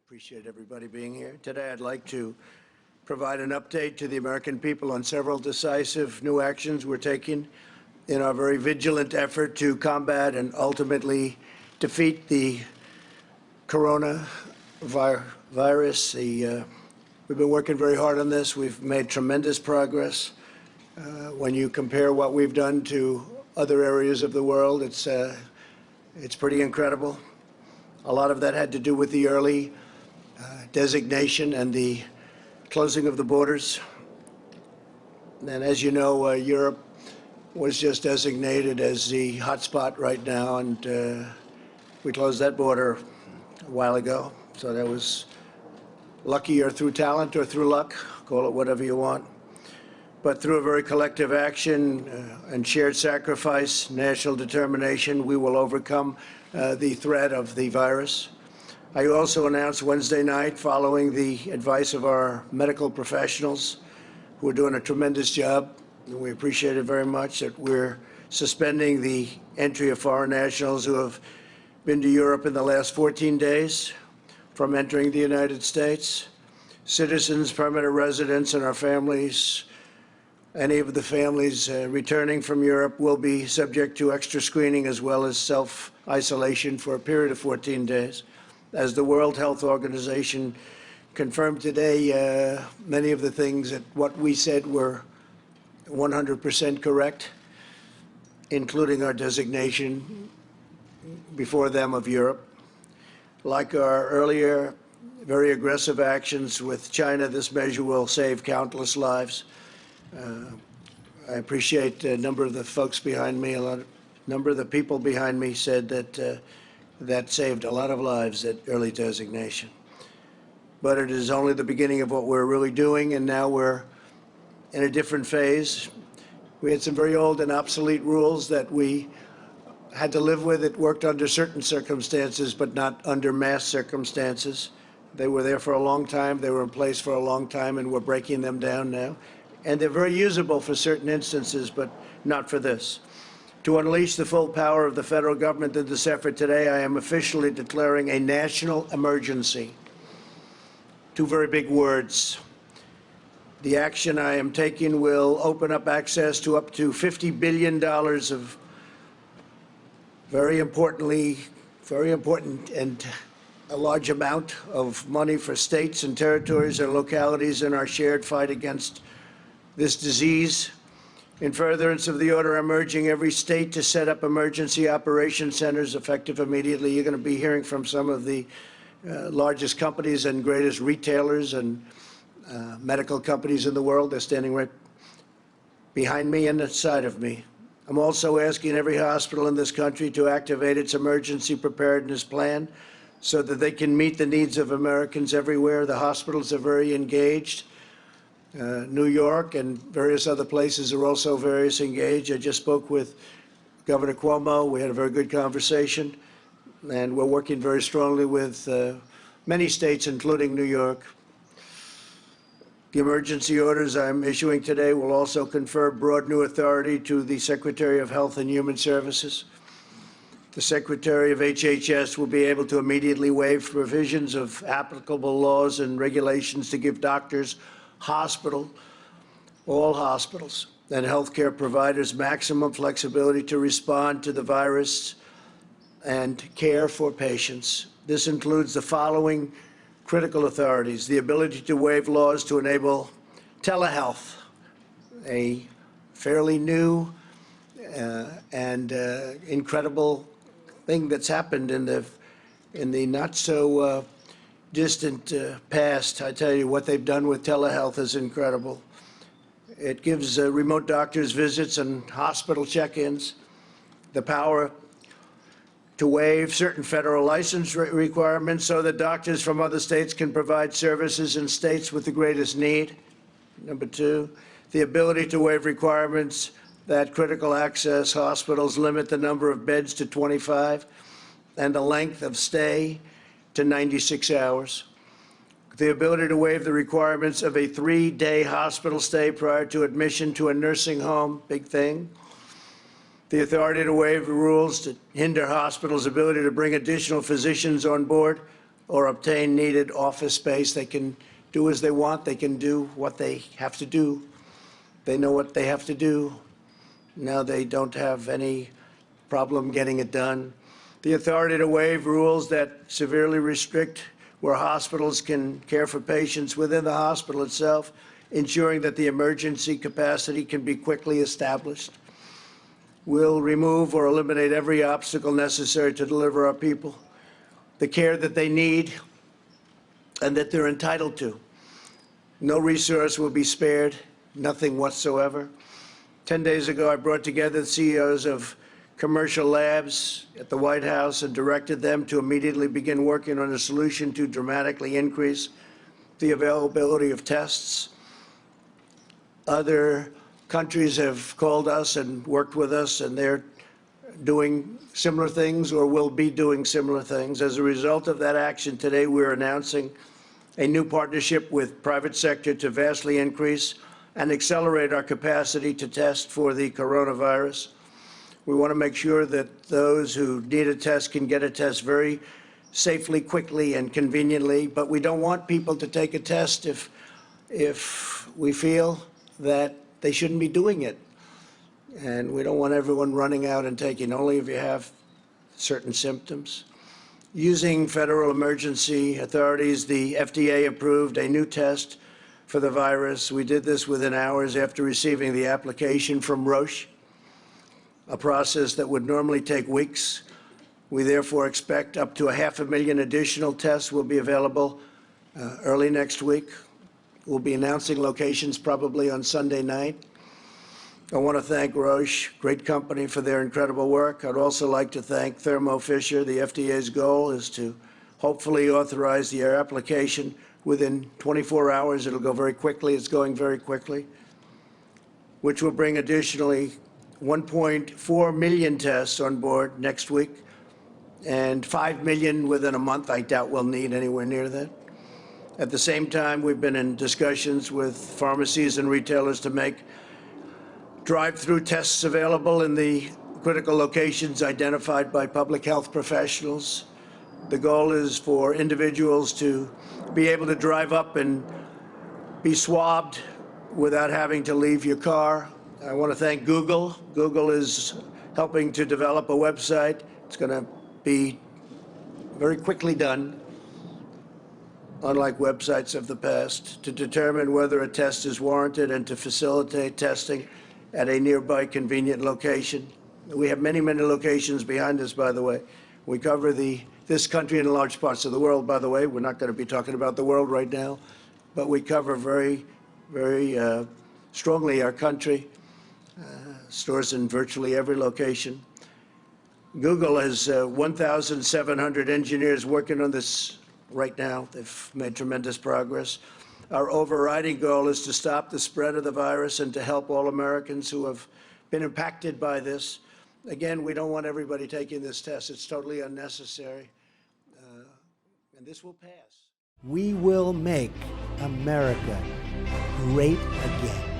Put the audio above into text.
Appreciate everybody being here. Today I'd like to provide an update to the American people on several decisive new actions we're taking in our very vigilant effort to combat and ultimately defeat the coronavirus. We've been working very hard on this. We've made tremendous progress. When you compare what we've done to other areas of the world, it's pretty incredible. A lot of that had to do with the early designation and the closing of the borders. And as you know, Europe was just designated as the hotspot right now, and we closed that border a while ago. So that was lucky, or through talent, or through luck, call it whatever you want. But through a very collective action and shared sacrifice, national determination, we will overcome the threat of the virus. I also announced Wednesday night, following the advice of our medical professionals, who are doing a tremendous job, and we appreciate it very much, that we're suspending the entry of foreign nationals who have been to Europe in the last 14 days from entering the United States. Citizens, permanent residents, and our families, any of the families returning from Europe, will be subject to extra screening as well as self-isolation for a period of 14 days. As the World Health Organization confirmed today, many of the things that what we said were 100% correct, including our designation before them of Europe. Like our earlier very aggressive actions with China, this measure will save countless lives. I appreciate a number of the folks behind me, number of the people behind me said that that saved a lot of lives, that early designation. But it is only the beginning of what we're really doing, and now we're in a different phase. We had some very old and obsolete rules that we had to live with. It worked under certain circumstances, but not under mass circumstances. They were there for a long time, they were in place for a long time, and we're breaking them down now. And they're very usable for certain instances, but not for this. To unleash the full power of the federal government in this effort today, I am officially declaring a national emergency. Two very big words. The action I am taking will open up access to up to $50 billion of very important and a large amount of money for states and territories and localities in our shared fight against this disease. In furtherance of the order, I'm urging every state to set up emergency operation centers effective immediately. You're going to be hearing from some of the largest companies and greatest retailers and medical companies in the world. They're standing right behind me and inside of me. I'm also asking every hospital in this country to activate its emergency preparedness plan so that they can meet the needs of Americans everywhere. The hospitals are very engaged. New York and various other places are also very engaged. I just spoke with Governor Cuomo. We had a very good conversation, and we're working very strongly with many states, including New York. The emergency orders I'm issuing today will also confer broad new authority to the Secretary of Health and Human Services. The Secretary of HHS will be able to immediately waive provisions of applicable laws and regulations to give doctors, all hospitals, and healthcare providers maximum flexibility to respond to the virus and care for patients. This includes the following critical authorities: the ability to waive laws to enable telehealth, a fairly new and incredible thing that's happened in the not so distant past. I tell you, what they've done with telehealth is incredible. It gives remote doctors visits and hospital check-ins, the power to waive certain federal license requirements so that doctors from other states can provide services in states with the greatest need. Number two, the ability to waive requirements that critical access hospitals limit the number of beds to 25 and the length of stay to 96 hours. The ability to waive the requirements of a 3-day hospital stay prior to admission to a nursing home, big thing. The authority to waive the rules to hinder hospitals' ability to bring additional physicians on board or obtain needed office space. They can do as they want. They can do what they have to do. They know what they have to do. Now they don't have any problem getting it done. The authority to waive rules that severely restrict where hospitals can care for patients within the hospital itself, ensuring that the emergency capacity can be quickly established. We'll remove or eliminate every obstacle necessary to deliver our people the care that they need and that they're entitled to. No resource will be spared, nothing whatsoever. 10 days ago, I brought together the CEOs of commercial labs at the White House and directed them to immediately begin working on a solution to dramatically increase the availability of tests. Other countries have called us and worked with us, and they're doing similar things or will be doing similar things. As a result of that action today, we're announcing a new partnership with private sector to vastly increase and accelerate our capacity to test for the coronavirus. We want to make sure that those who need a test can get a test very safely, quickly, and conveniently, but we don't want people to take a test if we feel that they shouldn't be doing it. And we don't want everyone running out and taking, only if you have certain symptoms. Using federal emergency authorities, the FDA approved a new test for the virus. We did this within hours after receiving the application from Roche, a process that would normally take weeks. We therefore expect up to 500,000 additional tests will be available early next week. We'll be announcing locations probably on Sunday night. I want to thank Roche, great company, for their incredible work. I'd also like to thank Thermo Fisher. The FDA's goal is to hopefully authorize the application within 24 hours. It'll go very quickly. It's going very quickly, which will bring additionally 1.4 million tests on board next week and 5 million within a month. I doubt we'll need anywhere near that. At the same time, we've been in discussions with pharmacies and retailers to make drive-through tests available in the critical locations identified by public health professionals. The goal is for individuals to be able to drive up and be swabbed without having to leave your car. I want to thank Google. Google is helping to develop a website. It's going to be very quickly done, unlike websites of the past, to determine whether a test is warranted and to facilitate testing at a nearby convenient location. We have many, many locations behind us, by the way. We cover this country and large parts of the world, by the way. We're not going to be talking about the world right now, but we cover very, very strongly our country, stores in virtually every location. Google has 1,700 engineers working on this right now. They've made tremendous progress. Our overriding goal is to stop the spread of the virus and to help all Americans who have been impacted by this. Again, we don't want everybody taking this test. It's totally unnecessary, and this will pass. We will make America great again.